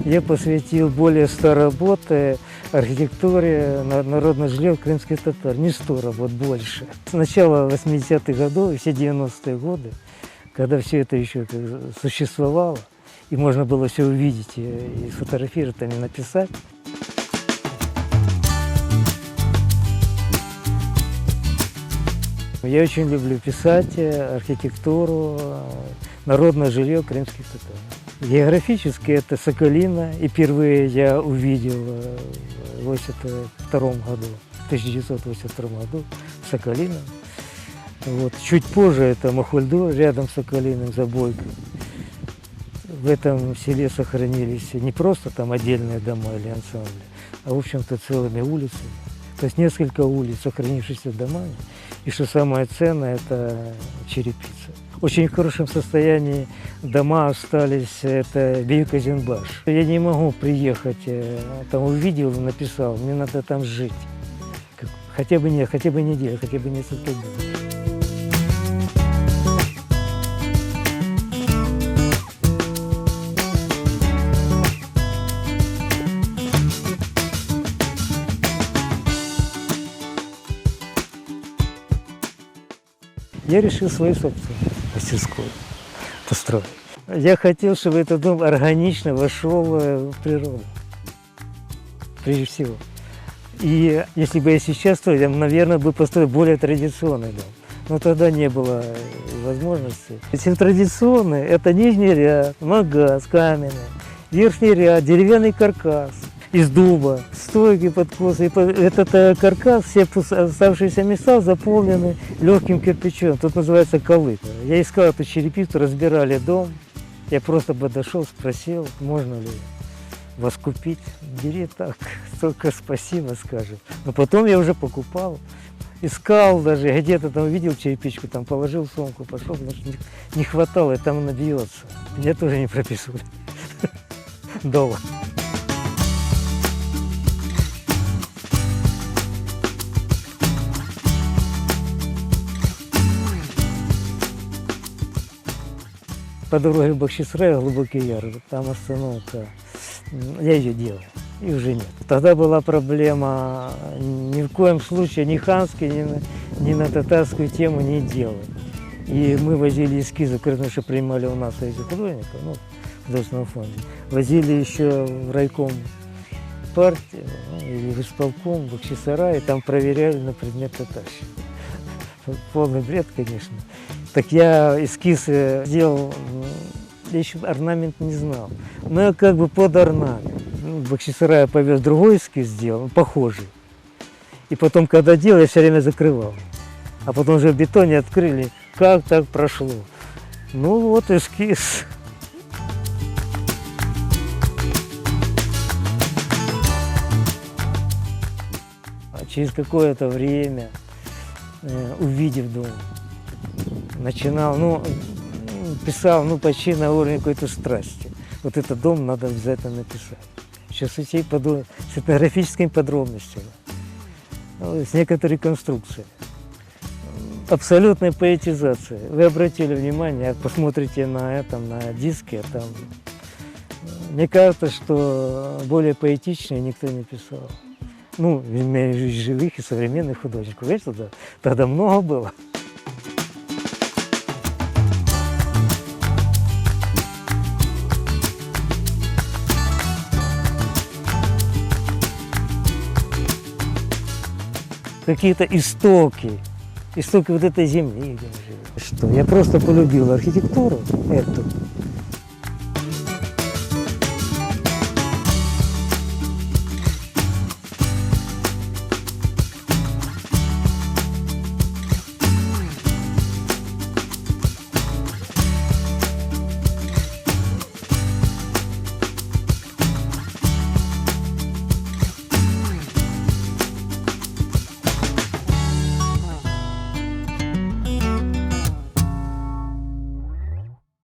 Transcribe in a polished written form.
Я посвятил более 100 работ архитектуре народных жильев крымских татар. Не 100 работ, больше. С начала 80-х годов и все 90-е годы, когда все это еще существовало, и можно было все увидеть, и сфотографировать, и написать. Я очень люблю писать архитектуру, народное жилье крымских татар. Географически это Соколино, и впервые я увидел в 1982 году Соколино. Вот. Чуть позже это Махульду, рядом с Соколиным, за Бойкой. В этом селе сохранились не просто там отдельные дома или ансамбли, а в общем-то целыми улицами. То есть несколько улиц, сохранившихся домами. И что самое ценное, это черепица. В очень хорошем состоянии дома остались, это Бейюк-Азинбаш. Я не могу приехать, там увидел, написал, мне надо там жить. Хотя бы неделю, хотя бы несколько дней. Я решил свою собственную мастерскую построить. Я хотел, чтобы этот дом органично вошел в природу, прежде всего. И если бы я сейчас строил, я, наверное, бы построил более традиционный дом. Но тогда не было возможности. Если традиционный, это нижний ряд, магаз каменный, верхний ряд, деревянный каркас из дуба, стойки, подкосы. И этот каркас, все оставшиеся места заполнены легким кирпичом. Тут называется колык. Я искал эту черепицу, разбирали дом. Я просто подошел, спросил, можно ли вас купить. Бери так, только спасибо скажет. Но потом я уже покупал. Искал даже, где-то там увидел черепичку, там положил в сумку, пошел, потому что не хватало, и там она бьется. Меня тоже не прописывали. Долго. По дороге в Бахчисарай, Глубокий Яр, там остановка. Я ее делал, и уже нет. Тогда была проблема, ни в коем случае ни ханский, ни на татарскую тему не делать. И мы возили эскизы, потому что принимали у нас этих художников, ну, в художественном фонде. Возили еще в райком партии, или в исполком, в Бахчисарай, и там проверяли на предмет татарщины. Полный бред, конечно. Так я эскиз сделал, я еще орнамент не знал, но я как бы под орнамент. В Бахчисарай повез другой эскиз сделал, похожий. И потом, когда делал, я все время закрывал. А потом уже в бетоне открыли, как так прошло. Ну вот эскиз. А через какое-то время, увидев дом, начинал, писал, почти на уровне какой-то страсти. Вот этот дом надо обязательно написать. Сейчас с этнографическими подробностями, с некоторой конструкцией. Абсолютная поэтизация. Вы обратили внимание, посмотрите на диске, там, мне кажется, что более поэтичнее никто не писал. Ну, живых и современных художников. Видите, тогда много было. Какие-то истоки вот этой земли, где мы живем. Что я просто полюбил архитектуру эту.